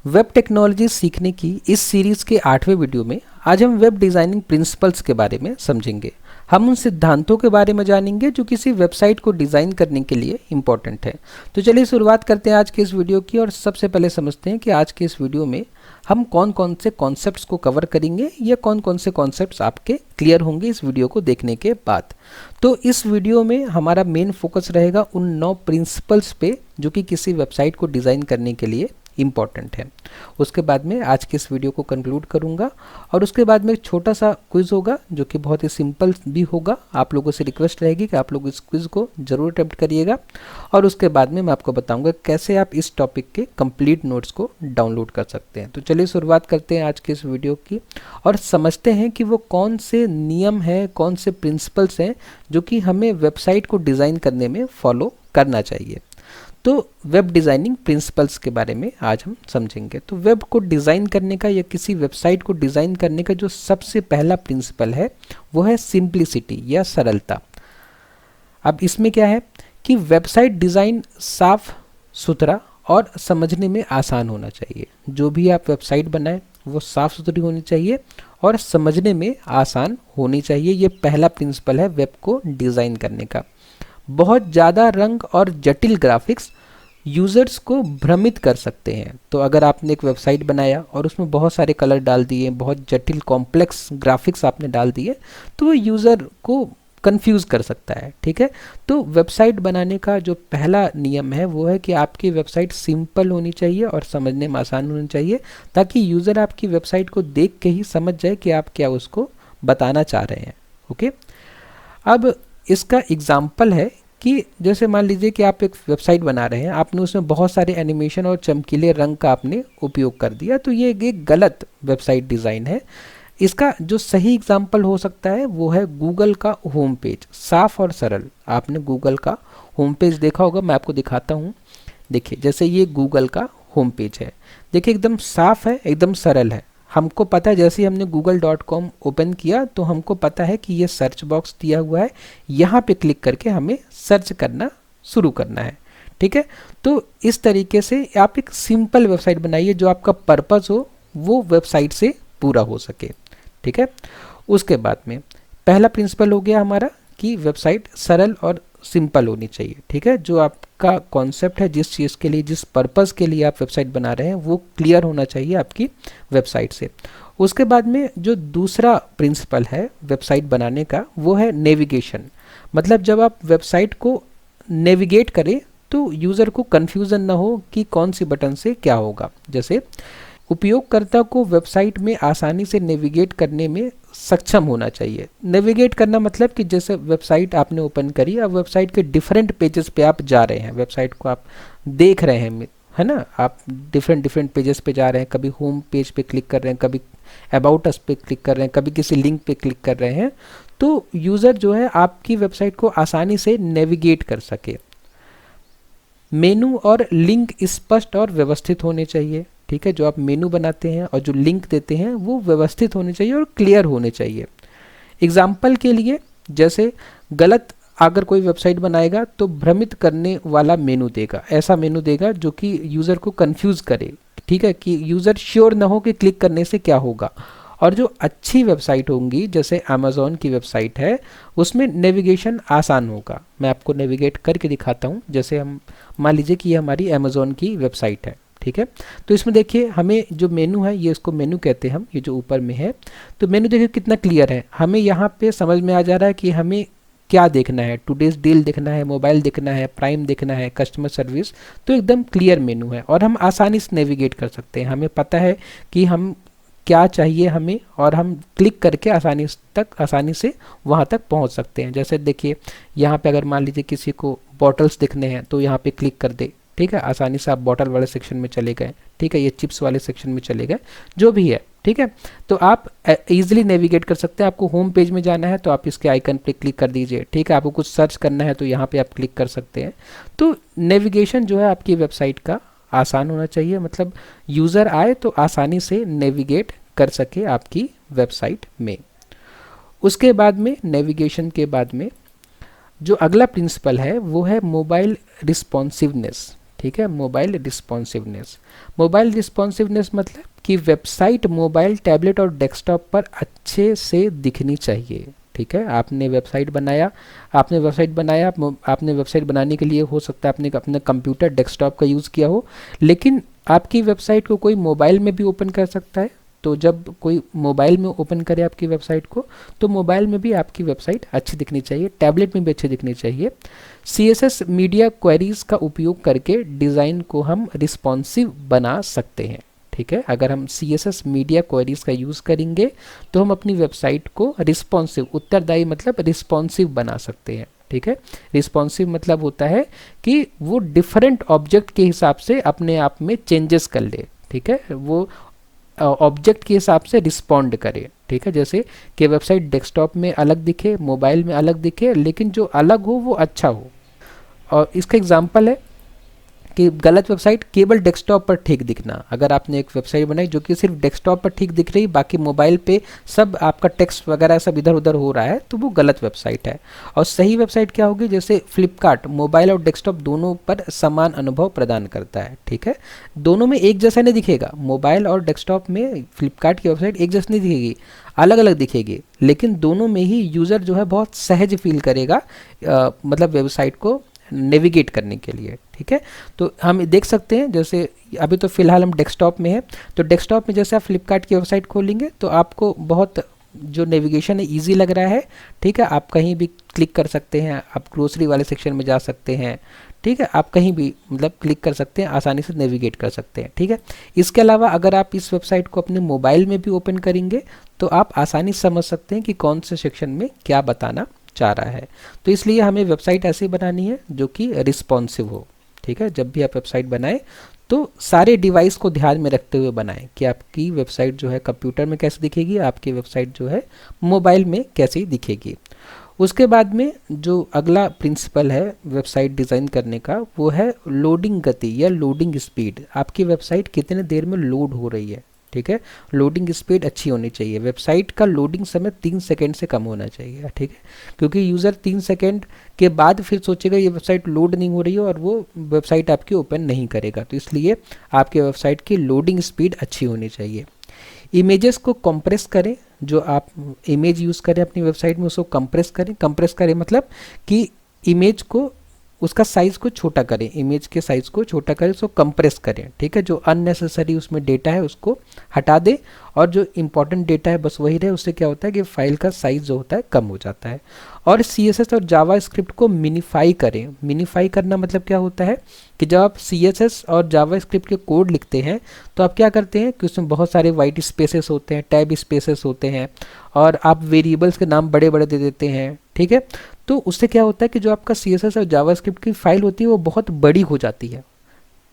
Web technology सीखने की इस सीरीज़ के 8वें वीडियो में आज हम वेब डिज़ाइनिंग प्रिंसिपल्स के बारे में समझेंगे। हम उन सिद्धांतों के बारे में जानेंगे जो किसी वेबसाइट को डिज़ाइन करने के लिए इम्पॉर्टेंट है। तो चलिए शुरुआत करते हैं आज के इस वीडियो की और सबसे पहले समझते हैं कि आज के इस वीडियो में हम कौन कौन से कॉन्सेप्ट्स को कवर करेंगे या कौन कौन से कॉन्सेप्ट्स आपके क्लियर होंगे इस वीडियो को देखने के बाद। तो इस वीडियो में हमारा मेन फोकस रहेगा उन 9 प्रिंसिपल्स पे जो कि किसी वेबसाइट को डिज़ाइन करने के लिए इम्पॉर्टेंट है। उसके बाद में आज के इस वीडियो को कंक्लूड करूंगा और उसके बाद में एक छोटा सा क्विज होगा जो कि बहुत ही सिंपल भी होगा। आप लोगों से रिक्वेस्ट रहेगी कि आप लोग इस क्विज को जरूर अटेम्प्ट करिएगा और उसके बाद में मैं आपको बताऊंगा कैसे आप इस टॉपिक के कंप्लीट नोट्स को डाउनलोड कर सकते हैं। तो चलिए शुरुआत करते हैं आज के इस वीडियो की और समझते हैं कि वो कौन से नियम हैं, कौन से प्रिंसिपल्स हैं जो कि हमें वेबसाइट को डिज़ाइन करने में फॉलो करना चाहिए। तो वेब डिज़ाइनिंग प्रिंसिपल्स के बारे में आज हम समझेंगे। तो वेब को डिज़ाइन करने का या किसी वेबसाइट को डिज़ाइन करने का जो सबसे पहला प्रिंसिपल है वो है सिंप्लिसिटी या सरलता। अब इसमें क्या है कि वेबसाइट डिज़ाइन साफ सुथरा और समझने में आसान होना चाहिए। जो भी आप वेबसाइट बनाएं वो साफ़ सुथरी होनी चाहिए और समझने में आसान होनी चाहिए। ये पहला प्रिंसिपल है वेब को डिज़ाइन करने का। बहुत ज़्यादा रंग और जटिल ग्राफिक्स यूज़र्स को भ्रमित कर सकते हैं। तो अगर आपने एक वेबसाइट बनाया और उसमें बहुत सारे कलर डाल दिए, बहुत जटिल कॉम्प्लेक्स ग्राफिक्स आपने डाल दिए, तो वो यूज़र को कंफ्यूज कर सकता है। ठीक है, तो वेबसाइट बनाने का जो पहला नियम है वो है कि आपकी वेबसाइट सिंपल होनी चाहिए और समझने में आसान होनी चाहिए, ताकि यूज़र आपकी वेबसाइट को देख के ही समझ जाए कि आप क्या उसको बताना चाह रहे हैं। ओके, अब इसका एग्जाम्पल है कि जैसे मान लीजिए कि आप एक वेबसाइट बना रहे हैं, आपने उसमें बहुत सारे एनिमेशन और चमकीले रंग का आपने उपयोग कर दिया, तो ये एक गलत वेबसाइट डिज़ाइन है। इसका जो सही एग्जाम्पल हो सकता है वो है गूगल का होम पेज, साफ और सरल। आपने गूगल का होम पेज देखा होगा, मैं आपको दिखाता हूँ। देखिए, जैसे ये गूगल का होम पेज है, देखिए एकदम साफ है, एकदम सरल है। हमको पता है जैसे ही हमने google.com ओपन किया तो हमको पता है कि ये सर्च बॉक्स दिया हुआ है, यहाँ पे क्लिक करके हमें सर्च करना शुरू करना है। ठीक है, तो इस तरीके से आप एक सिंपल वेबसाइट बनाइए, जो आपका पर्पस हो वो वेबसाइट से पूरा हो सके। ठीक है, उसके बाद में पहला प्रिंसिपल हो गया हमारा कि वेबसाइट सरल और सिंपल होनी चाहिए। ठीक है, जो आपका कॉन्सेप्ट है, जिस चीज़ के लिए, जिस पर्पस के लिए आप वेबसाइट बना रहे हैं वो क्लियर होना चाहिए आपकी वेबसाइट से। उसके बाद में जो दूसरा प्रिंसिपल है वेबसाइट बनाने का वो है नेविगेशन। मतलब जब आप वेबसाइट को नेविगेट करें तो यूज़र को कन्फ्यूज़न ना हो कि कौन सी बटन से क्या होगा। जैसे उपयोगकर्ता को वेबसाइट में आसानी से नेविगेट करने में सक्षम होना चाहिए। नेविगेट करना मतलब कि जैसे वेबसाइट आपने ओपन करी, अब वेबसाइट के डिफरेंट पेजेस पे आप जा रहे हैं, वेबसाइट को आप देख रहे हैं, है ना, आप डिफरेंट पेजेस पे जा रहे हैं, कभी होम पेज पे क्लिक कर रहे हैं, कभी अबाउट अस पे क्लिक कर रहे हैं, कभी किसी लिंक पे क्लिक कर रहे हैं, तो यूज़र जो है आपकी वेबसाइट को आसानी से नेविगेट कर सके। मेनू और लिंक स्पष्ट और व्यवस्थित होने चाहिए। ठीक है, जो आप मेनू बनाते हैं और जो लिंक देते हैं वो व्यवस्थित होने चाहिए और क्लियर होने चाहिए। एग्जाम्पल के लिए, जैसे गलत अगर कोई वेबसाइट बनाएगा तो भ्रमित करने वाला मेनू देगा, ऐसा मेनू देगा जो कि यूज़र को कंफ्यूज करे। ठीक है, कि यूज़र श्योर ना हो कि क्लिक करने से क्या होगा। और जो अच्छी वेबसाइट होंगी, जैसे अमेज़ॉन की वेबसाइट है, उसमें नेविगेशन आसान होगा। मैं आपको नेविगेट करके दिखाता हूँ। जैसे हम मान लीजिए कि ये हमारी अमेज़ॉन की वेबसाइट है। ठीक है, तो इसमें देखिए हमें जो मेनू है, ये इसको मेनू कहते हैं हम, ये जो ऊपर में है, तो मेनू देखिए कितना क्लियर है। हमें यहाँ पे समझ में आ जा रहा है कि हमें क्या देखना है, टुडेज डील देखना है, मोबाइल देखना है, प्राइम देखना है, कस्टमर सर्विस। तो एकदम क्लियर मेनू है और हम आसानी से नेविगेट कर सकते हैं। हमें पता है कि हम क्या चाहिए हमें और हम क्लिक करके आसानी से वहाँ तक पहुँच सकते हैं। जैसे देखिए यहाँ पे अगर मान लीजिए किसी को बॉटल्स दिखने हैं तो यहाँ पे क्लिक कर दे। ठीक है, आसानी से आप बॉटल वाले सेक्शन में चले गए। ठीक है, ये चिप्स वाले सेक्शन में चले गए, जो भी है। ठीक है, तो आप इजीली नेविगेट कर सकते हैं। आपको होम पेज में जाना है तो आप इसके आइकन पे क्लिक कर दीजिए। ठीक है, आपको कुछ सर्च करना है तो यहाँ पे आप क्लिक कर सकते हैं। तो नेविगेशन जो है आपकी वेबसाइट का आसान होना चाहिए, मतलब यूज़र आए तो आसानी से नेविगेट कर सके आपकी वेबसाइट में। उसके बाद में नेविगेशन के बाद में जो अगला प्रिंसिपल है वो है मोबाइल रिस्पॉन्सिवनेस। ठीक है। मोबाइल रिस्पॉन्सिवनेस, मोबाइल रिस्पॉन्सिवनेस मतलब कि वेबसाइट मोबाइल, टैबलेट और डेस्कटॉप पर अच्छे से दिखनी चाहिए, ठीक है। आपने वेबसाइट बनाया, आपने वेबसाइट बनाने के लिए हो सकता है आपने अपने कंप्यूटर डेस्कटॉप का यूज़ किया हो, लेकिन आपकी वेबसाइट को कोई मोबाइल में भी ओपन कर सकता है। तो जब कोई मोबाइल में ओपन करे आपकी वेबसाइट को, तो मोबाइल में भी आपकी वेबसाइट अच्छी दिखनी चाहिए, टैबलेट में भी अच्छी दिखनी चाहिए। CSS मीडिया क्वेरीज का उपयोग करके डिज़ाइन को हम रिस्पॉन्सिव बना सकते हैं, ठीक है। अगर हम CSS मीडिया क्वेरीज का यूज़ करेंगे तो हम अपनी वेबसाइट को रिस्पॉन्सिव, उत्तरदायी मतलब रिस्पॉन्सिव बना सकते हैं, ठीक है। रिस्पॉन्सिव मतलब होता है कि वो डिफरेंट ऑब्जेक्ट के हिसाब से अपने आप में चेंजेस कर ले, ठीक है। वो ऑब्जेक्ट के हिसाब से रिस्पॉन्ड करे, ठीक है। जैसे कि वेबसाइट डेस्कटॉप में अलग दिखे, मोबाइल में अलग दिखे, लेकिन जो अलग हो वो अच्छा हो। और इसका एग्जांपल है कि गलत वेबसाइट केवल डेस्कटॉप पर ठीक दिखना। अगर आपने एक वेबसाइट बनाई जो कि सिर्फ डेस्कटॉप पर ठीक दिख रही, बाकी मोबाइल पे सब आपका टेक्स्ट वगैरह सब इधर उधर हो रहा है, तो वो गलत वेबसाइट है। और सही वेबसाइट क्या होगी, जैसे फ्लिपकार्ट मोबाइल और डेस्कटॉप दोनों पर समान अनुभव प्रदान करता है, ठीक है। दोनों में एक जैसा नहीं दिखेगा, मोबाइल और डेस्कटॉप में फ्लिपकार्ट की वेबसाइट एक जैसी नहीं दिखेगी, अलग अलग दिखेगी, लेकिन दोनों में ही यूज़र जो है बहुत सहज फील करेगा, मतलब वेबसाइट को नेविगेट करने के लिए, ठीक है। तो हम देख सकते हैं, जैसे अभी तो फिलहाल हम डेस्कटॉप में हैं, तो डेस्कटॉप में जैसे आप फ्लिपकार्ट की वेबसाइट खोलेंगे तो आपको बहुत जो नेविगेशन है इजी लग रहा है, ठीक है। आप कहीं भी क्लिक कर सकते हैं, आप ग्रोसरी वाले सेक्शन में जा सकते हैं, ठीक है। आप कहीं भी मतलब क्लिक कर सकते हैं, आसानी से नेविगेट कर सकते हैं, ठीक है। इसके अलावा अगर आप इस वेबसाइट को अपने मोबाइल में भी ओपन करेंगे तो आप आसानी से समझ सकते हैं कि कौन से सेक्शन में क्या बताना चाह रहा है। तो इसलिए हमें वेबसाइट ऐसी बनानी है जो कि रिस्पॉन्सिव हो, ठीक है। जब भी आप वेबसाइट बनाएं तो सारे डिवाइस को ध्यान में रखते हुए बनाएं कि आपकी वेबसाइट जो है कंप्यूटर में कैसे दिखेगी, आपकी वेबसाइट जो है मोबाइल में कैसी दिखेगी। उसके बाद में जो अगला प्रिंसिपल है वेबसाइट डिज़ाइन करने का, वो है लोडिंग गति या लोडिंग स्पीड। आपकी वेबसाइट कितने देर में लोड हो रही है, ठीक है। लोडिंग स्पीड अच्छी होनी चाहिए। वेबसाइट का लोडिंग समय 3 सेकंड से कम होना चाहिए, ठीक है, क्योंकि यूज़र 3 सेकंड के बाद फिर सोचेगा ये वेबसाइट लोड नहीं हो रही है और वो वेबसाइट आपकी ओपन नहीं करेगा। तो इसलिए आपके वेबसाइट की लोडिंग स्पीड अच्छी होनी चाहिए। इमेजेस को कंप्रेस करें, जो आप इमेज यूज़ करें अपनी वेबसाइट में उसको कंप्रेस करें। कंप्रेस करें मतलब कि इमेज को, उसका साइज़ को छोटा करें, इमेज के साइज़ को छोटा करें, उसको कंप्रेस करें, ठीक है। जो अननेसेसरी उसमें डेटा है उसको हटा दें और जो इंपॉर्टेंट डेटा है बस वही रहे। उससे क्या होता है कि फाइल का साइज़ जो होता है कम हो जाता है। और CSS और जावा स्क्रिप्ट को मिनीफाई करें। मिनीफाई करना मतलब क्या होता है कि जब आप CSS और जावा स्क्रिप्ट के कोड लिखते हैं तो आप क्या करते हैं कि उसमें बहुत सारे वाइट स्पेसेस होते हैं, टैब स्पेसेस होते हैं, और आप वेरिएबल्स के नाम बड़े बड़े दे देते हैं, ठीक है। तो उससे क्या होता है कि जो आपका CSS और जावास्क्रिप्ट की फाइल होती है वो बहुत बड़ी हो जाती है।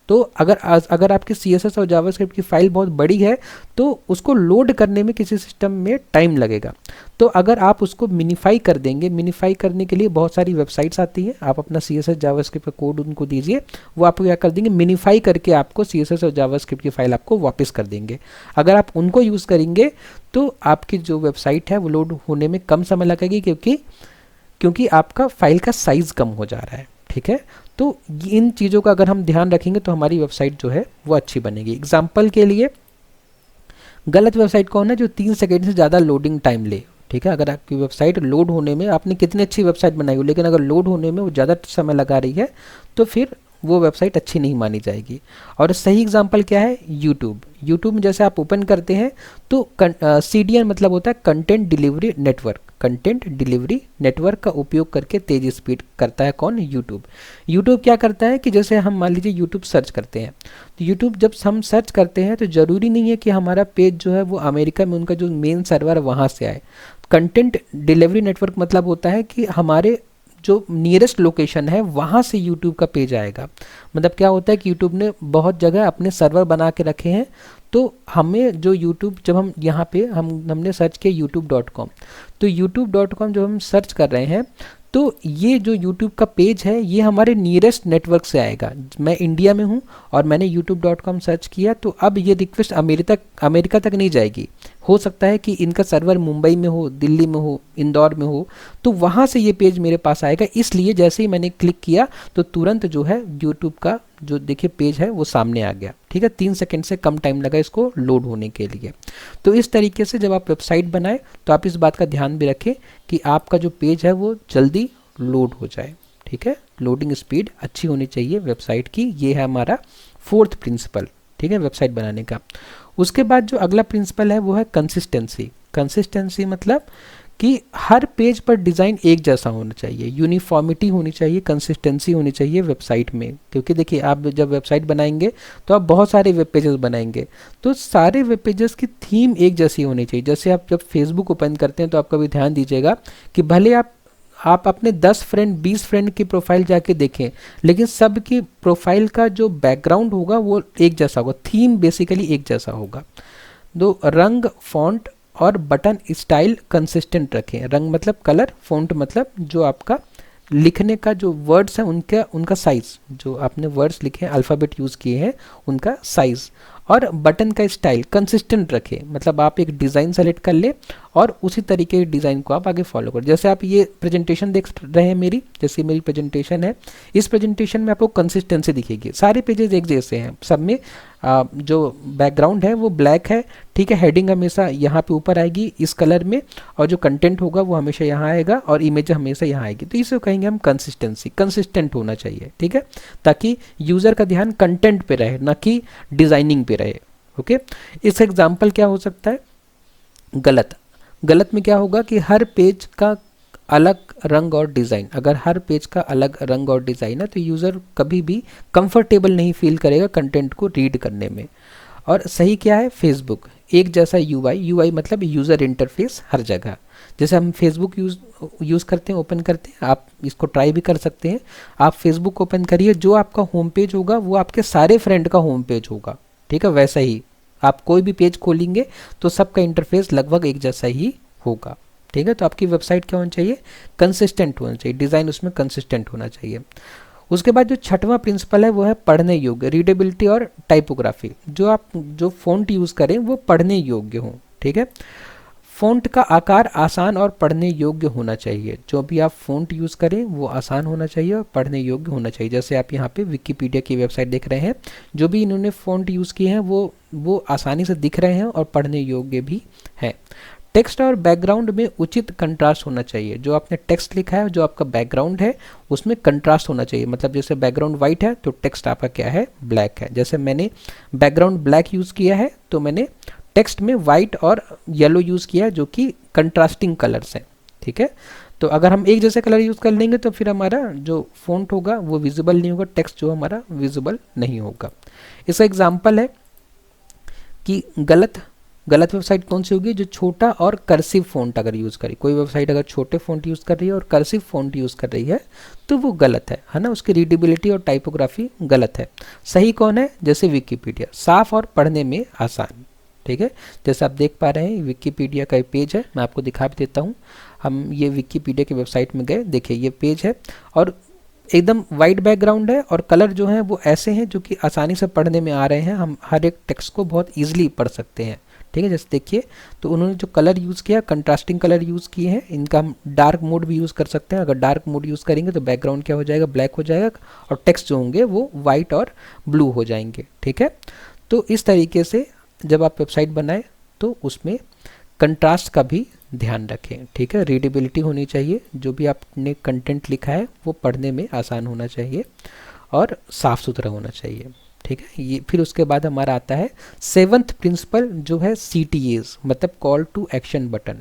तो अगर आपकी CSS और जावास्क्रिप्ट की फाइल बहुत बड़ी है तो उसको लोड करने में किसी सिस्टम में टाइम लगेगा। तो अगर आप उसको मिनीफाई कर देंगे, मिनीफाई करने के लिए बहुत सारी वेबसाइट्स आती हैं, आप अपना CSS जावास्क्रिप्ट का कोड उनको दीजिए, वो आपको क्या कर देंगे, मिनीफाई करके आपको CSS और जावास्क्रिप्ट की फाइल आपको वापस कर देंगे। अगर आप उनको यूज़ करेंगे तो आपकी जो वेबसाइट है वो लोड होने में कम समय लगेगी, क्योंकि आपका फाइल का साइज़ कम हो जा रहा है, ठीक है। तो इन चीज़ों का अगर हम ध्यान रखेंगे तो हमारी वेबसाइट जो है वो अच्छी बनेगी। एग्जाम्पल के लिए गलत वेबसाइट कौन है जो 3 सेकेंड से ज़्यादा लोडिंग टाइम ले, ठीक है। अगर आपकी वेबसाइट लोड होने में, आपने कितनी अच्छी वेबसाइट बनाई हो लेकिन अगर लोड होने में वो ज़्यादा समय लगा रही है तो फिर वो वेबसाइट अच्छी नहीं मानी जाएगी। और सही एग्जांपल क्या है, यूट्यूब में जैसे आप ओपन करते हैं तो CDN मतलब होता है content delivery network. Content delivery network का उपयोग करके तेज स्पीड करता है कौन, यूट्यूब क्या करता है कि जैसे हम मान लीजिए यूट्यूब सर्च करते हैं, तो यूट्यूब जब हम सर्च करते हैं तो ज़रूरी नहीं है कि हमारा पेज जो है वो अमेरिका में उनका जो मेन सर्वर है वहाँ से आए। कंटेंट डिलीवरी नेटवर्क मतलब होता है कि हमारे जो नियरेस्ट लोकेशन है वहाँ से यूट्यूब का पेज आएगा। मतलब क्या होता है कि यूट्यूब ने बहुत जगह अपने सर्वर बना के रखे हैं, तो हमें जो यूट्यूब, जब हम यहाँ पे हमने सर्च किया youtube.com, तो youtube.com जब हम सर्च कर रहे हैं तो ये जो YouTube का पेज है ये हमारे नियरेस्ट नेटवर्क से आएगा। मैं इंडिया में हूँ और मैंने youtube.com सर्च किया तो अब ये रिक्वेस्ट अमेरिका तक नहीं जाएगी, हो सकता है कि इनका सर्वर मुंबई में हो, दिल्ली में हो, इंदौर में हो, तो वहाँ से ये पेज मेरे पास आएगा। इसलिए जैसे ही मैंने क्लिक किया तो तुरंत जो है यूट्यूब का जो देखिए पेज है वो सामने आ गया। ठीक है, 3 सेकंड से कम टाइम लगा इसको लोड होने के लिए। तो इस तरीके से जब आप वेबसाइट बनाएं तो आप इस बात का ध्यान भी रखें कि आपका जो पेज है वो जल्दी लोड हो जाए। ठीक है, लोडिंग स्पीड अच्छी होनी चाहिए वेबसाइट की। ये है हमारा 4th प्रिंसिपल, ठीक है, वेबसाइट बनाने का। उसके बाद जो अगला प्रिंसिपल है वो है कंसिस्टेंसी। कंसिस्टेंसी मतलब कि हर पेज पर डिज़ाइन एक जैसा होना चाहिए, यूनिफॉर्मिटी होनी चाहिए, कंसिस्टेंसी होनी चाहिए वेबसाइट में। क्योंकि देखिए आप जब वेबसाइट बनाएंगे तो आप बहुत सारे वेब पेजेस बनाएंगे, तो सारे वेब पेजेस की थीम एक जैसी होनी चाहिए। जैसे आप जब फेसबुक ओपन करते हैं तो आपका भी ध्यान दीजिएगा कि भले आप अपने 10 फ्रेंड 20 फ्रेंड की प्रोफाइल जाके देखें, लेकिन सब की प्रोफाइल का जो बैकग्राउंड होगा वो एक जैसा होगा, थीम बेसिकली एक जैसा होगा। दो रंग, फॉन्ट और बटन स्टाइल कंसिस्टेंट रखें। रंग मतलब कलर, फॉन्ट मतलब जो आपका लिखने का जो वर्ड्स हैं उनका साइज़, जो आपने वर्ड्स लिखे हैं, अल्फ़ाबेट यूज़ किए हैं, उनका साइज़। और बटन का स्टाइल कंसिस्टेंट रखें, मतलब आप एक डिज़ाइन सेलेक्ट कर ले और उसी तरीके के डिज़ाइन को आप आगे फॉलो करें। जैसे आप ये प्रेजेंटेशन देख रहे हैं मेरी, जैसे मेरी प्रेजेंटेशन है, इस प्रेजेंटेशन में आपको कंसिस्टेंसी दिखेगी। सारे पेजेस एक जैसे हैं, सब में जो बैकग्राउंड है वो ब्लैक है। ठीक है, हेडिंग हमेशा यहाँ पे ऊपर आएगी इस कलर में, और जो कंटेंट होगा वो हमेशा यहाँ आएगा, और इमेज हमेशा यहाँ आएगी। तो इसे कहेंगे हम कंसिस्टेंसी, कंसिस्टेंट होना चाहिए। ठीक है, ताकि यूज़र का ध्यान कंटेंट पे रहे, ना कि डिज़ाइनिंग पे रहे। ओके, इस एग्जाम्पल क्या हो सकता है, गलत। गलत में क्या होगा कि हर पेज का अलग रंग और डिज़ाइन, अगर हर पेज का अलग रंग और डिज़ाइन है तो यूज़र कभी भी कंफर्टेबल नहीं फील करेगा कंटेंट को रीड करने में। और सही क्या है, फेसबुक एक जैसा यूआई, यूआई मतलब यूज़र इंटरफेस हर जगह। जैसे हम फेसबुक यूज़ करते हैं, ओपन करते हैं, आप इसको ट्राई भी कर सकते हैं। आप फेसबुक ओपन करिए, जो आपका होम पेज होगा वो आपके सारे फ्रेंड का होम पेज होगा। ठीक है, वैसा ही आप कोई भी पेज खोलेंगे तो सबका इंटरफेस लगभग एक जैसा ही होगा। ठीक है, तो आपकी वेबसाइट क्या होनी चाहिए, कंसिस्टेंट होना चाहिए, डिज़ाइन उसमें कंसिस्टेंट होना चाहिए। उसके बाद जो छठवां प्रिंसिपल है वो है पढ़ने योग्य, रीडेबिलिटी और टाइपोग्राफी। जो फ़ॉन्ट यूज़ करें वो पढ़ने योग्य हो। ठीक है, फ़ॉन्ट का आकार आसान और पढ़ने योग्य होना चाहिए। जो भी आप फ़ॉन्ट यूज़ करें वो आसान होना चाहिए और पढ़ने योग्य होना चाहिए। जैसे आप यहाँ पे विकिपीडिया की वेबसाइट देख रहे हैं, जो भी इन्होंने फ़ॉन्ट यूज़ किए हैं वो आसानी से दिख रहे हैं और पढ़ने योग्य भी हैं। टेक्स्ट और बैकग्राउंड में उचित कंट्रास्ट होना चाहिए। जो आपने टेक्स्ट लिखा है, जो आपका बैकग्राउंड है, उसमें कंट्रास्ट होना चाहिए। मतलब जैसे बैकग्राउंड वाइट है तो टेक्स्ट आपका क्या है, ब्लैक है। जैसे मैंने बैकग्राउंड ब्लैक यूज़ किया है तो मैंने टेक्स्ट में वाइट और येलो यूज़ किया है, जो कि कंट्रास्टिंग कलर्स हैं। ठीक है, तो अगर हम एक जैसे कलर यूज़ कर लेंगे तो फिर हमारा जो फ़ॉन्ट होगा वो विजिबल नहीं होगा, टेक्स्ट जो हमारा विजिबल नहीं होगा। इसका एग्जाम्पल है कि गलत वेबसाइट कौन सी होगी, जो छोटा और कर्सिव फ़ॉन्ट अगर यूज़ करे। कोई वेबसाइट अगर छोटे फ़ॉन्ट यूज़ कर रही है और कर्सिव फ़ॉन्ट यूज़ कर रही है तो वो गलत है ना, उसकी रीडेबिलिटी और टाइपोग्राफी गलत है। सही कौन है, जैसे विकिपीडिया, साफ और पढ़ने में आसान। ठीक है, जैसे आप देख पा रहे हैं विकिपीडिया का पेज है, मैं आपको दिखा भी देता हूँ। हम ये विकिपीडिया की वेबसाइट में गए, देखिए ये पेज है और एकदम वाइट बैकग्राउंड है और कलर जो हैं वो ऐसे हैं जो कि आसानी से पढ़ने में आ रहे हैं। हम हर एक टेक्स्ट को बहुत ईजिली पढ़ सकते हैं। ठीक है, जैसे देखिए, तो उन्होंने जो कलर यूज़ किया, कंट्रास्टिंग कलर यूज़ किए हैं। इनका हम डार्क मोड भी यूज़ कर सकते हैं। अगर डार्क मोड यूज़ करेंगे तो बैकग्राउंड क्या हो जाएगा, ब्लैक हो जाएगा, और टेक्स्ट जो होंगे वो वाइट और ब्लू हो जाएंगे। ठीक है, तो इस तरीके से जब आप वेबसाइट बनाएं तो उसमें कंट्रास्ट का भी ध्यान रखें। ठीक है, रीडेबिलिटी होनी चाहिए, जो भी आपने कंटेंट लिखा है वो पढ़ने में आसान होना चाहिए और साफ़ सुथरा होना चाहिए। ठीक है, ये फिर उसके बाद हमारा आता है 7th प्रिंसिपल, जो है CTAs, मतलब कॉल टू एक्शन बटन।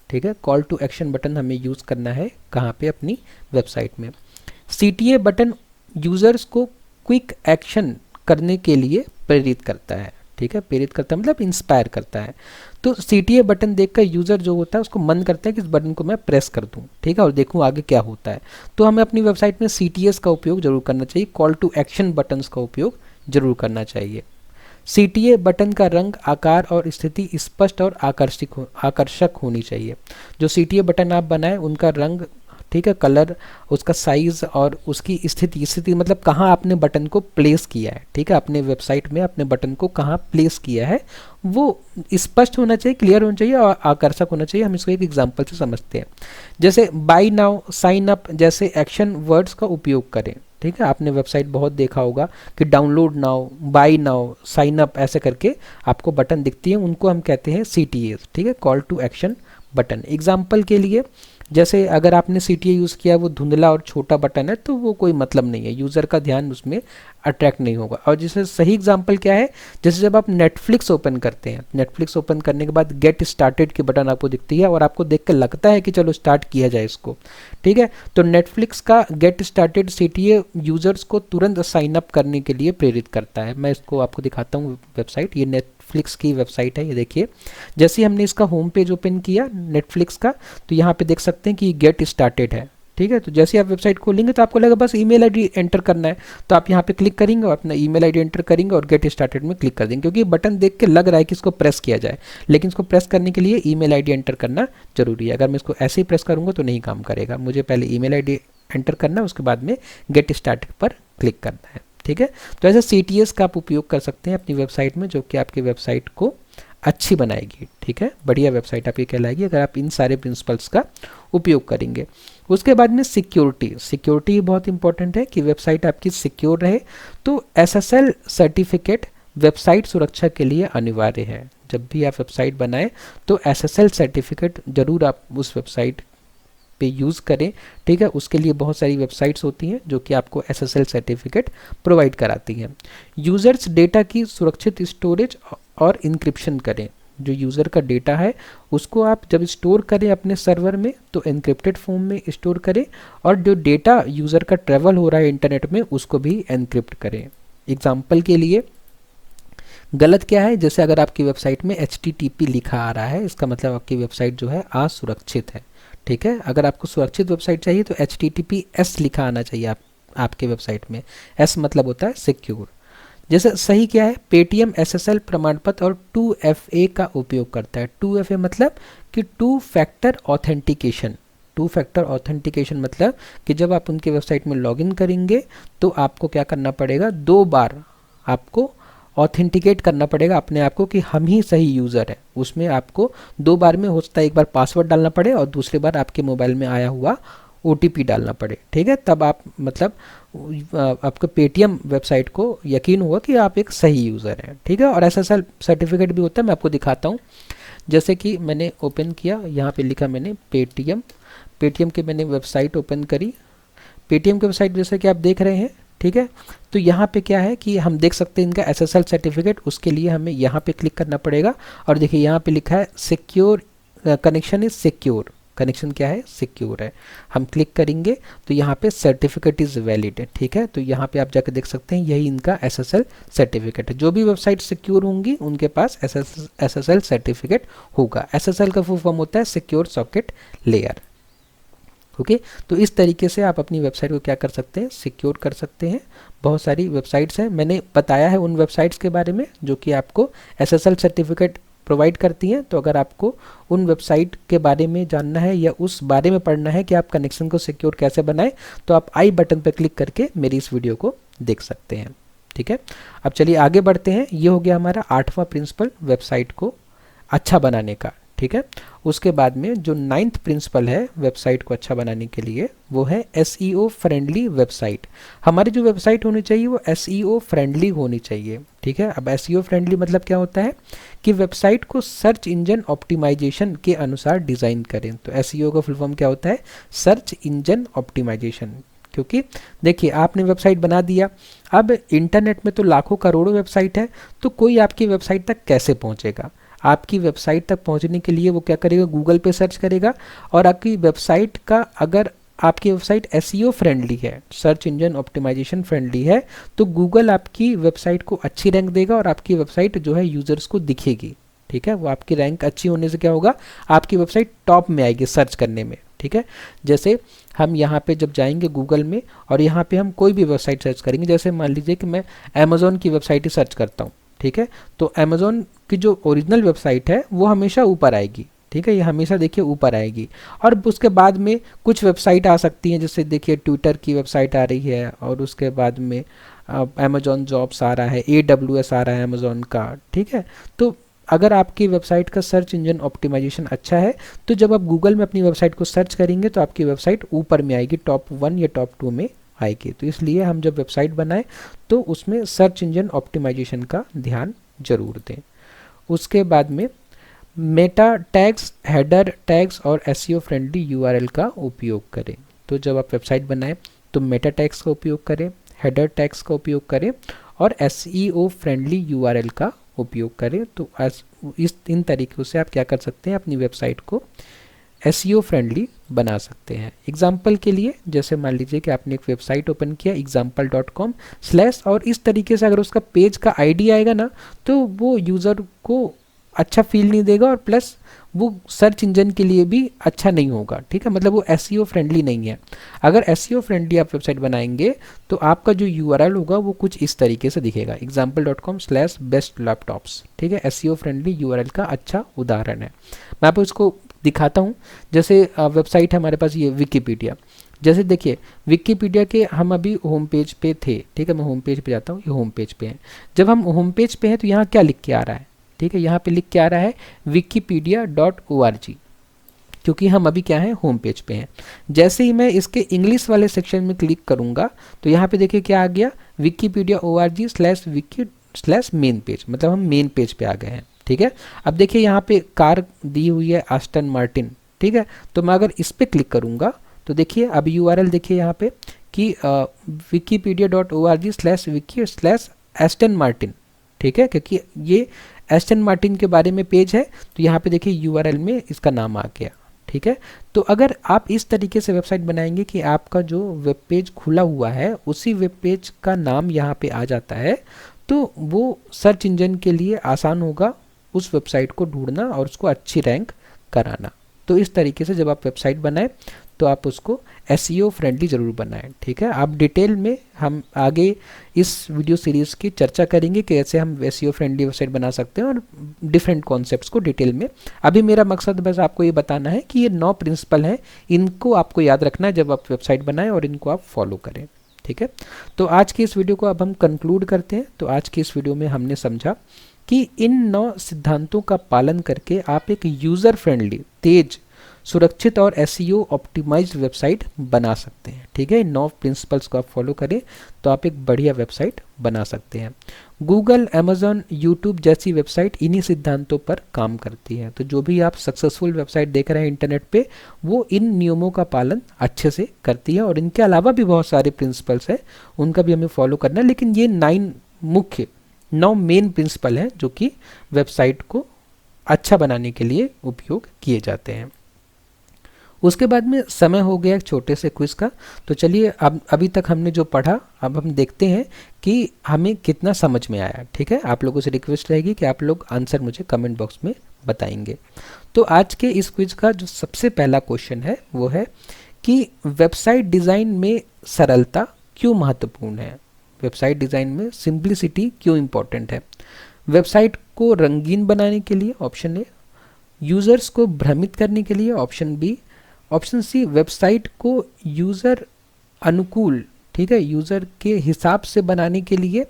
ठीक है, कॉल टू एक्शन बटन हमें यूज़ करना है कहाँ पे, अपनी वेबसाइट में। CTA बटन यूज़र्स को क्विक एक्शन करने के लिए प्रेरित करता है। ठीक है, प्रेरित करता है मतलब इंस्पायर करता है। तो CTA बटन देखकर यूज़र जो होता है उसको मन करता है कि इस बटन को मैं प्रेस कर दूं, ठीक है, और देखूं आगे क्या होता है। तो हमें अपनी वेबसाइट में CTAs का उपयोग जरूर करना चाहिए, कॉल टू एक्शन बटन्स का उपयोग जरूर करना चाहिए। CTA बटन का रंग, आकार और स्थिति स्पष्ट और आकर्षक होनी चाहिए। जो CTA बटन आप बनाएं उनका रंग ठीक है, कलर, उसका साइज़ और उसकी स्थिति मतलब कहाँ आपने बटन को प्लेस किया है, ठीक है, अपने वेबसाइट में अपने बटन को कहाँ प्लेस किया है वो स्पष्ट होना चाहिए, क्लियर होना चाहिए और आकर्षक होना चाहिए। हम इसको एक एग्जांपल से समझते हैं। जैसे बाय नाउ, साइन अप जैसे एक्शन वर्ड्स का उपयोग करें, ठीक है। आपने वेबसाइट बहुत देखा होगा कि download now, buy now, sign up ऐसे करके आपको बटन दिखती है, उनको हम कहते हैं CTAs, ठीक है, call to action button. Example के लिए जैसे अगर आपने CTA यूज़ किया, वो धुंधला और छोटा बटन है तो वो कोई मतलब नहीं है, यूज़र का ध्यान उसमें अट्रैक्ट नहीं होगा। और जैसे सही एग्जांपल क्या है, जैसे जब आप नेटफ्लिक्स ओपन करते हैं, नेटफ्लिक्स ओपन करने के बाद गेट स्टार्टेड की बटन आपको दिखती है और आपको देख कर लगता है कि चलो स्टार्ट किया जाए इसको, ठीक है। तो नेटफ्लिक्स का गेट स्टार्टेड CTA यूज़र्स को तुरंत साइन अप करने के लिए प्रेरित करता है। मैं इसको आपको दिखाता हूँ वेबसाइट, ये नेटफ्लिक्स की वेबसाइट है, ये देखिए। जैसे हमने इसका होम पेज ओपन किया नेटफ्लिक्स का, तो यहाँ पे देख सकते हैं कि गेट स्टार्टेड है, ठीक है। तो जैसे आप वेबसाइट खोलेंगे तो आपको लगेगा बस ईमेल आईडी एंटर करना है, तो आप यहाँ पे क्लिक करेंगे और अपना ईमेल आईडी एंटर करेंगे और गेट स्टार्टेड में क्लिक कर देंगे, क्योंकि बटन देख के लग रहा है कि इसको प्रेस किया जाए, लेकिन इसको प्रेस करने के लिए ईमेल आईडी एंटर करना जरूरी है। अगर मैं इसको ऐसे ही प्रेस करूँगा तो नहीं काम करेगा, मुझे पहले ईमेल आईडी एंटर करना है, उसके बाद में गेट स्टार्टेड पर क्लिक करना है, ठीक है। तो ऐसे CTAs का आप उपयोग कर सकते हैं अपनी वेबसाइट में, जो कि आपकी वेबसाइट को अच्छी बनाएगी, ठीक है, बढ़िया वेबसाइट आपकी कहलाएगी अगर आप इन सारे प्रिंसिपल्स का उपयोग करेंगे। उसके बाद में सिक्योरिटी बहुत इंपॉर्टेंट है कि वेबसाइट आपकी सिक्योर रहे, तो SSL सर्टिफिकेट वेबसाइट सुरक्षा के लिए अनिवार्य है। जब भी आप वेबसाइट बनाएं तो SSL सर्टिफिकेट जरूर आप उस वेबसाइट पे यूज़ करें, ठीक है। उसके लिए बहुत सारी वेबसाइट्स होती हैं जो कि आपको SSL सर्टिफिकेट प्रोवाइड कराती हैं। यूज़र्स डेटा की सुरक्षित स्टोरेज और इंक्रिप्शन करें। जो यूज़र का डेटा है उसको आप जब स्टोर करें अपने सर्वर में तो एन्क्रिप्टेड फॉर्म में स्टोर करें, और जो डेटा यूज़र का ट्रेवल हो रहा है इंटरनेट में उसको भी एन्क्रिप्ट करें। एग्जाम्पल के लिए गलत क्या है, जैसे अगर आपकी वेबसाइट में HTTP लिखा आ रहा है, इसका मतलब आपकी वेबसाइट जो है असुरक्षित है, ठीक है। अगर आपको सुरक्षित वेबसाइट चाहिए तो HTTPS लिखा आना चाहिए आपके वेबसाइट में। S मतलब होता है सिक्योर। जैसे सही क्या है, पेटीएम SSL प्रमाण पत्र और 2FA का उपयोग करता है। 2FA मतलब कि 2 फैक्टर ऑथेंटिकेशन। 2 फैक्टर ऑथेंटिकेशन मतलब कि जब आप उनकी वेबसाइट में लॉगिन करेंगे तो आपको क्या करना पड़ेगा, 2 बार आपको ऑथेंटिकेट करना पड़ेगा अपने आप को कि हम ही सही यूज़र है। उसमें आपको 2 बार में हो सकता है एक बार पासवर्ड डालना पड़े और दूसरी बार आपके मोबाइल में आया हुआ OTP डालना पड़े, ठीक है। तब आप मतलब आपको पेटीएम वेबसाइट को यकीन होगा कि आप एक सही यूज़र हैं, ठीक है। और SSL सर्टिफिकेट भी होता है, मैं आपको दिखाता हूँ। जैसे कि मैंने ओपन किया, यहाँ पे लिखा मैंने पेटीएम की मैंने वेबसाइट ओपन करी। पेटीएम की वेबसाइट जैसे कि आप देख रहे हैं, ठीक है। तो यहाँ पे क्या है कि हम देख सकते हैं इनका SSL सर्टिफिकेट, उसके लिए हमें यहाँ पे क्लिक करना पड़ेगा और देखिए यहाँ पे लिखा है secure connection is secure. Connection क्या है, सिक्योर है। हम क्लिक करेंगे तो यहाँ पे सर्टिफिकेट इज़ वैलिड है, ठीक है। तो यहाँ पे आप जाकर देख सकते हैं यही इनका SSL सर्टिफिकेट है। जो भी वेबसाइट सिक्योर होंगी उनके पास SSL सर्टिफिकेट होगा। SSL का फुल फॉर्म होता है सिक्योर सॉकेट लेयर, ओके। तो इस तरीके से आप अपनी वेबसाइट को क्या कर सकते हैं, सिक्योर कर सकते हैं। बहुत सारी वेबसाइट्स हैं, मैंने बताया है उन वेबसाइट्स के बारे में जो कि आपको SSL सर्टिफिकेट प्रोवाइड करती हैं। तो अगर आपको उन वेबसाइट के बारे में जानना है या उस बारे में पढ़ना है कि आप कनेक्शन को सिक्योर कैसे बनाएं, तो आप आई बटन पर क्लिक करके मेरी इस वीडियो को देख सकते हैं, ठीक है। अब चलिए आगे बढ़ते हैं। ये हो गया हमारा 8वां प्रिंसिपल वेबसाइट को अच्छा बनाने का, ठीक है। उसके बाद में जो 9th प्रिंसिपल है वेबसाइट को अच्छा बनाने के लिए वो है SEO फ्रेंडली वेबसाइट। हमारी जो वेबसाइट होनी चाहिए वो SEO फ्रेंडली होनी चाहिए, ठीक है। अब SEO फ्रेंडली मतलब क्या होता है कि वेबसाइट को सर्च इंजन ऑप्टिमाइजेशन के अनुसार डिज़ाइन करें। तो SEO का फुल फॉर्म क्या होता है, सर्च इंजन ऑप्टिमाइजेशन। क्योंकि देखिए आपने वेबसाइट बना दिया, अब इंटरनेट में तो लाखों करोड़ों वेबसाइट है, तो कोई आपकी वेबसाइट तक कैसे पहुंचेगा। आपकी वेबसाइट तक पहुंचने के लिए वो क्या करेगा, गूगल पे सर्च करेगा, और आपकी वेबसाइट का अगर आपकी वेबसाइट SEO फ्रेंडली है, सर्च इंजन ऑप्टिमाइजेशन फ्रेंडली है, तो गूगल आपकी वेबसाइट को अच्छी रैंक देगा और आपकी वेबसाइट जो है यूजर्स को दिखेगी, ठीक है। वो आपकी रैंक अच्छी होने से क्या होगा, आपकी वेबसाइट टॉप में आएगी सर्च करने में, ठीक है। जैसे हम यहाँ पे जब जाएंगे गूगल में और यहाँ पे हम कोई भी वेबसाइट सर्च करेंगे, जैसे मान लीजिए कि मैं अमेज़ॉन की वेबसाइट ही सर्च करता हूँ, ठीक है। तो अमेज़ॉन की जो ओरिजिनल वेबसाइट है वो हमेशा ऊपर आएगी, ठीक है, ये हमेशा देखिए ऊपर आएगी। और उसके बाद में कुछ वेबसाइट आ सकती हैं, जैसे देखिए ट्विटर की वेबसाइट आ रही है, और उसके बाद में अमेजॉन जॉब्स आ रहा है, AWS आ रहा है अमेजॉन का। ठीक है, तो अगर आपकी वेबसाइट का सर्च इंजन ऑप्टिमाइजेशन अच्छा है तो जब आप गूगल में अपनी वेबसाइट को सर्च करेंगे तो आपकी वेबसाइट ऊपर में आएगी, टॉप 1 या टॉप 2 में आएगी। तो इसलिए हम जब वेबसाइट बनाएं तो उसमें सर्च इंजन ऑप्टिमाइजेशन का ध्यान जरूर दें। उसके बाद में मेटा टैग्स, हेडर टैग्स और SEO फ्रेंडली URL का उपयोग करें। तो जब आप वेबसाइट बनाएं तो मेटा टैग्स का उपयोग करें, हेडर टैग्स का उपयोग करें और SEO फ्रेंडली URL का उपयोग करें। तो इन तरीक़ों से आप क्या कर सकते हैं, अपनी वेबसाइट को SEO फ्रेंडली बना सकते हैं। एग्जाम्पल के लिए जैसे मान लीजिए कि आपने एक वेबसाइट ओपन किया example.com स्लैश, और इस तरीके से अगर उसका पेज का ID आएगा ना तो वो यूज़र को अच्छा फील नहीं देगा, और प्लस वो सर्च इंजन के लिए भी अच्छा नहीं होगा। ठीक है, मतलब वो SEO फ्रेंडली नहीं है। अगर SEO फ्रेंडली आप वेबसाइट बनाएंगे तो आपका जो URL होगा वो कुछ इस तरीके से दिखेगा, example.com/best-laptops। ठीक है, SEO फ्रेंडली URL का अच्छा उदाहरण है। मैं आपको इसको दिखाता हूँ। जैसे वेबसाइट है हमारे पास ये विकीपीडिया। जैसे देखिए विकीपीडिया के हम अभी होम पेज पे थे। ठीक है, मैं होम पेज पे जाता हूँ, ये होम पेज पे है। जब हम होम पेज पे हैं तो यहाँ क्या लिख के आ रहा है, ठीक है, यहाँ पे लिख के आ रहा है wikipedia.org, क्योंकि हम अभी क्या है, होम पेज पे हैं। जैसे ही मैं इसके इंग्लिश वाले सेक्शन में क्लिक करूँगा तो यहाँ पे देखिए क्या आ गया, wikipedia.org/wiki/मेन पेज, मतलब हम मेन पेज पे आ गए हैं। ठीक है, अब देखिए यहाँ पे कार दी हुई है आस्टन मार्टिन। ठीक है, तो मैं अगर इस पर क्लिक करूँगा तो देखिए अब URL देखिए यहाँ पे कि wikipedia.org/wiki/एस्टन मार्टिन। ठीक है, क्योंकि ये एस्टन मार्टिन के बारे में पेज है तो यहाँ पे देखिए URL में इसका नाम आ गया। ठीक है, तो अगर आप इस तरीके से वेबसाइट बनाएंगे कि आपका जो वेब पेज खुला हुआ है उसी वेब पेज का नाम यहाँ पे आ जाता है, तो वो सर्च इंजन के लिए आसान होगा उस वेबसाइट को ढूंढना और उसको अच्छी रैंक कराना। तो इस तरीके से जब आप वेबसाइट बनाएं तो आप उसको SEO फ्रेंडली ज़रूर बनाएं। ठीक है, आप डिटेल में हम आगे इस वीडियो सीरीज़ की चर्चा करेंगे कि कैसे हम SEO फ्रेंडली वेबसाइट बना सकते हैं और डिफरेंट कॉन्सेप्ट्स को डिटेल में। अभी मेरा मकसद बस आपको ये बताना है कि ये 9 प्रिंसिपल हैं, इनको आपको याद रखना है जब आप वेबसाइट बनाएं और इनको आप फॉलो करें। ठीक है, तो आज की इस वीडियो को अब हम कंक्लूड करते हैं। तो आज की इस वीडियो में हमने समझा कि इन 9 सिद्धांतों का पालन करके आप एक यूज़र फ्रेंडली, तेज, सुरक्षित और SEO ऑप्टिमाइज्ड वेबसाइट बना सकते हैं। ठीक है, इन 9 प्रिंसिपल्स को आप फॉलो करें तो आप एक बढ़िया वेबसाइट बना सकते हैं। गूगल, अमेजॉन, यूट्यूब जैसी वेबसाइट इन्हीं सिद्धांतों पर काम करती है। तो जो भी आप सक्सेसफुल वेबसाइट देख रहे हैं इंटरनेट पे, वो इन नियमों का पालन अच्छे से करती है। और इनके अलावा भी बहुत सारे प्रिंसिपल्स हैं, उनका भी हमें फॉलो करना है, लेकिन ये 9 मेन प्रिंसिपल हैं जो कि वेबसाइट को अच्छा बनाने के लिए उपयोग किए जाते हैं। उसके बाद में समय हो गया एक छोटे से क्विज का। तो चलिए अब अभी तक हमने जो पढ़ा अब हम देखते हैं कि हमें कितना समझ में आया। ठीक है, आप लोगों से रिक्वेस्ट रहेगी कि आप लोग आंसर मुझे कमेंट बॉक्स में बताएंगे। तो आज के इस क्विज का जो सबसे पहला क्वेश्चन है वो है कि वेबसाइट डिज़ाइन में सरलता क्यों महत्वपूर्ण है। वेबसाइट डिज़ाइन में सिंप्लिसिटी क्यों इम्पोर्टेंट है। वेबसाइट को रंगीन बनाने के लिए ऑप्शन ए, यूज़र्स को भ्रमित करने के लिए option B, option C website को यूज़र अनुकूल, ठीक है, यूज़र के हिसाब से बनाने के लिए,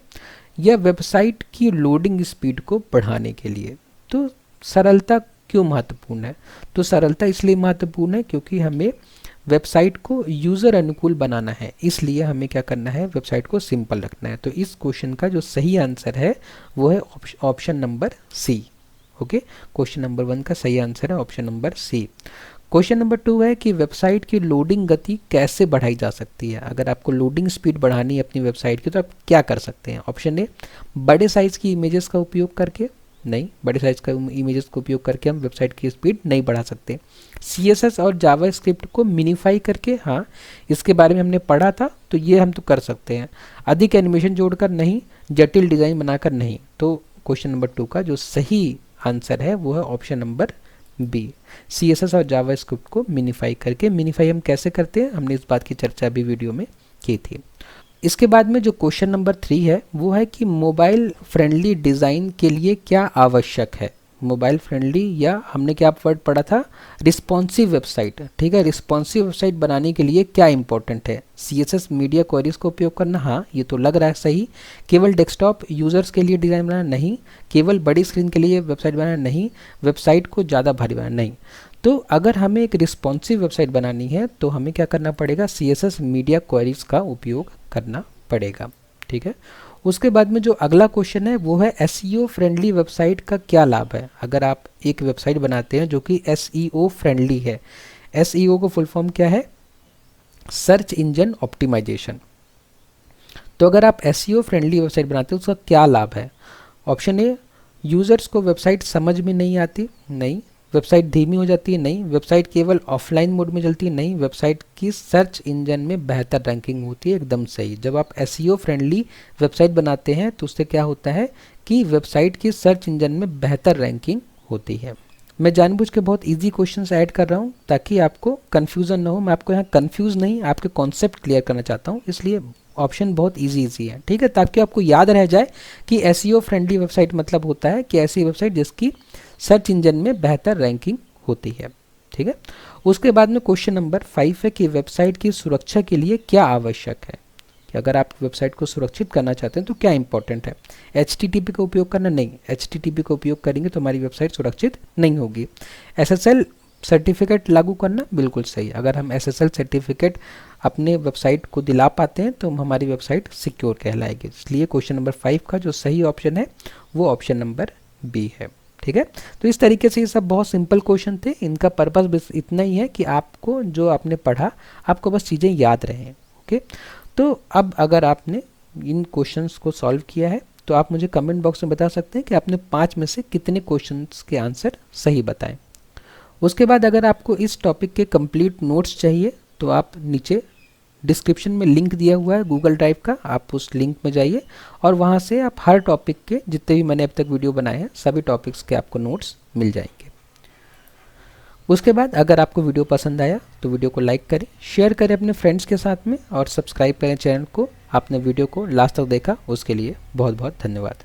या वेबसाइट की लोडिंग स्पीड को बढ़ाने के लिए। तो सरलता क्यों महत्वपूर्ण है। तो सरलता इसलिए महत्वपूर्ण है क्योंकि हमें वेबसाइट को यूज़र अनुकूल बनाना है, इसलिए हमें क्या करना है, वेबसाइट को सिंपल रखना है। तो इस क्वेश्चन का जो सही आंसर है वो है option number C. Okay, question number 1 का सही आंसर है option number C. Question number 2 है कि वेबसाइट की लोडिंग गति कैसे बढ़ाई जा सकती है। अगर आपको लोडिंग स्पीड बढ़ानी है अपनी वेबसाइट की तो आप क्या कर सकते हैं। ऑप्शन ए, बड़े साइज़ की इमेजेस का उपयोग करके, नहीं, बड़े साइज़ का इमेजेस का उपयोग करके हम वेबसाइट की स्पीड नहीं बढ़ा सकते। CSS और जावास्क्रिप्ट को मिनीफाई करके, हाँ इसके बारे में हमने पढ़ा था तो ये हम तो कर सकते हैं। अधिक एनिमेशन जोड़कर नहीं, जटिल डिज़ाइन बनाकर नहीं। तो क्वेश्चन नंबर 2 का जो सही आंसर है वो है ऑप्शन नंबर बी, CSS और जावास्क्रिप्ट को मिनीफाई करके। मिनीफाई हम कैसे करते हैं, हमने इस बात की चर्चा भी वीडियो में की थी। इसके बाद में जो क्वेश्चन नंबर 3 है वो है कि मोबाइल फ्रेंडली डिज़ाइन के लिए क्या आवश्यक है। मोबाइल फ्रेंडली, या हमने क्या वर्ड पढ़ा था, रिस्पॉन्सिव वेबसाइट। ठीक है, रिस्पॉन्सिव वेबसाइट बनाने के लिए क्या इंपॉर्टेंट है, CSS मीडिया क्वेरीज का उपयोग करना। हाँ, ये तो लग रहा है सही। केवल डेस्कटॉप यूजर्स के लिए डिज़ाइन बनाना नहीं, केवल बड़ी स्क्रीन के लिए वेबसाइट बनाना नहीं, वेबसाइट को ज़्यादा भारी बनाना नहीं। तो अगर हमें एक रिस्पॉन्सिव वेबसाइट बनानी है तो हमें क्या करना पड़ेगा, CSS मीडिया क्वेरीज का उपयोग करना पड़ेगा। ठीक है, उसके बाद में जो अगला क्वेश्चन है वो है SEO फ्रेंडली वेबसाइट का क्या लाभ है। अगर आप एक वेबसाइट बनाते हैं जो कि SEO फ्रेंडली है, SEO को फुल फॉर्म क्या है, सर्च इंजन ऑप्टिमाइजेशन। तो अगर आप SEO फ्रेंडली वेबसाइट बनाते हैं उसका क्या लाभ है। ऑप्शन ए, यूजर्स को वेबसाइट समझ में नहीं आती, नहीं। वेबसाइट धीमी हो जाती है, नहीं। वेबसाइट केवल ऑफलाइन मोड में चलती है, नहीं। वेबसाइट की सर्च इंजन में बेहतर रैंकिंग होती है, एकदम सही। जब आप SEO फ्रेंडली वेबसाइट बनाते हैं तो उससे क्या होता है कि वेबसाइट की सर्च इंजन में बेहतर रैंकिंग होती है। मैं जानबूझ के बहुत इजी क्वेश्चंस ऐड कर रहा हूँ ताकि आपको कन्फ्यूज़न ना हो। मैं आपको यहाँ कन्फ्यूज़ नहीं, आपके कॉन्सेप्ट क्लियर करना चाहता हूँ, इसलिए ऑप्शन बहुत इजी है। ठीक है, ताकि आपको याद रह जाए कि SEO फ्रेंडली वेबसाइट मतलब होता है कि ऐसी वेबसाइट जिसकी सर्च इंजन में बेहतर रैंकिंग होती है। ठीक है, उसके बाद में क्वेश्चन नंबर 5 है कि वेबसाइट की सुरक्षा के लिए क्या आवश्यक है। कि अगर आप वेबसाइट को सुरक्षित करना चाहते हैं तो क्या इंपॉर्टेंट है। HTTP का उपयोग करना, नहीं। HTTP का उपयोग करेंगे तो हमारी वेबसाइट सुरक्षित नहीं होगी। SSL सर्टिफिकेट लागू करना, बिल्कुल सही। अगर हम SSL सर्टिफिकेट अपने वेबसाइट को दिला पाते हैं तो हमारी वेबसाइट सिक्योर कहलाएगी। इसलिए क्वेश्चन नंबर 5 का जो सही ऑप्शन है वो ऑप्शन नंबर बी है। ठीक है, तो इस तरीके से ये सब बहुत सिंपल क्वेश्चन थे। इनका पर्पस बस इतना ही है कि आपको जो आपने पढ़ा आपको बस चीज़ें याद रहें। ओके, तो अब अगर आपने इन क्वेश्चंस को सॉल्व किया है तो आप मुझे कमेंट बॉक्स में बता सकते हैं कि आपने 5 में से कितने क्वेश्चंस के आंसर सही बताएं। उसके बाद अगर आपको इस टॉपिक के कंप्लीट नोट्स चाहिए तो आप नीचे डिस्क्रिप्शन में लिंक दिया हुआ है गूगल ड्राइव का, आप उस लिंक में जाइए और वहाँ से आप हर टॉपिक के जितने भी मैंने अब तक वीडियो बनाए हैं सभी टॉपिक्स के आपको नोट्स मिल जाएंगे। उसके बाद अगर आपको वीडियो पसंद आया तो वीडियो को लाइक करें, शेयर करें अपने फ्रेंड्स के साथ में और सब्सक्राइब करें चैनल को। आपने वीडियो को लास्ट तक देखा उसके लिए बहुत बहुत धन्यवाद।